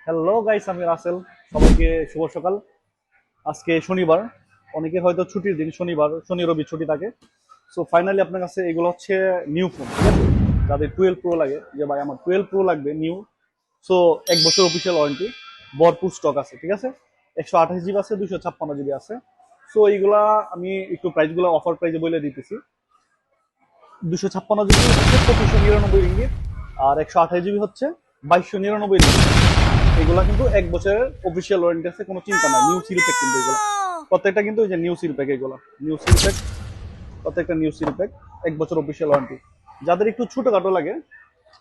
Hello guys, আমি রাসেল। সবাইকে শুভ সকাল। আজকে শনিবার, অনেকের হয়তো ছুটির দিন, শনিবার শনি রবি ছুটি থাকে। সো ফাইনালি আপনার কাছে এগুলো হচ্ছে নিউ ফোন, ঠিক আছে? যাদের 12 প্রো লাগে, যে ভাই আমার 12 প্রো লাগবে নিউ, সো 1 বছর অফিসিয়াল ওয়ারেন্টি, ভরপুর স্টক আছে, ঠিক আছে? 128 জিবি আছে, 256 জিবি আছে। সো এইগুলা আমি একটু প্রাইসগুলো অফার প্রাইসে বলে দিতেছি। 256 জিবি হচ্ছে 2599 রিঙ্গিত, আর 128 জিবি হচ্ছে 2299 রিঙ্গিত। এগুলা কিন্তু 1 বছরের অফিসিয়াল ওয়ারেন্টি আছে, কোনো চিন্তা নাই। নিউ সিল প্যাক কিন্তু এগুলো প্রত্যেকটা, কিন্তু এই যে নিউ সিল প্যাক, এগুলো নিউ সিল প্যাক, প্রত্যেকটা নিউ সিল প্যাক, 1 বছর অফিসিয়াল ওয়ারেন্টি। যাদের একটু ছোটখাটো লাগে,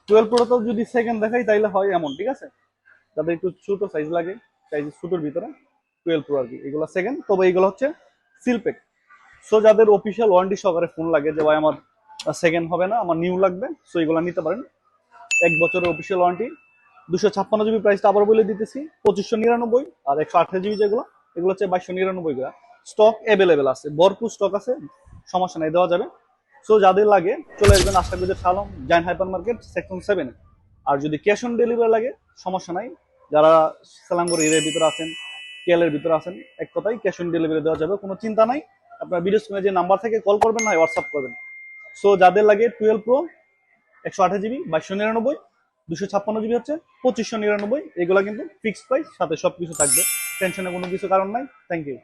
12 প্রো যদি সেকেন্ড দেখাই তাইলে হয় এমন, ঠিক আছে? যাদের একটু ছোট সাইজ লাগে, সাইজ ছোটোর ভিতরে 12 প্রো আর কি, এগুলো সেকেন্ড। তবে এগুলো হচ্ছে সিল প্যাক। সো যাদের অফিসিয়াল ওয়ারেন্টি সহকারে ফোন লাগে, যে ভাই আমার সেকেন্ড হবে না, আমার নিউ লাগবে, সো এগুলো নিতে পারেন। 1 বছরের অফিসিয়াল ওয়ারেন্টি। 256 জিবি প্রাইসটা আবার বলে দিতেছি, 2599। আর 128 জিবি যেগুলো, এগুলো হচ্ছে 2299 করে। স্টক অ্যাভেলেবেল আছে, ভরপুর স্টক আছে, সমস্যা নাই, দেওয়া যাবে। সো যাদের লাগে চলে আসবেন আশরাফুজ্জামান শালম, জায়ান্ট হাইপার মার্কেট, সেকশন 7-এ। আর যদি ক্যাশ অন ডেলিভারি লাগে, সমস্যা নাই। যারা সালামপুর এরিয়ার ভিতরে আছেন, কেএলের ভিতরে আছেন, এক কথাই ক্যাশ অন ডেলিভারি দেওয়া যাবে, কোনো চিন্তা নাই। আপনার ভিডিও স্ক্রিনে যে নাম্বার থেকে কল করবেন, না হোয়াটসঅ্যাপ করবেন। সো যাদের লাগে 12 প্রো, 128 জিবি 2299, 256 জিবি হচ্ছে 2599, এগুলা কিন্তু ফিক্সড প্রাইস, সাথে সবকিছু থাকবে। টেনশনের কোনো কিছু কারণ নাই। Thank you.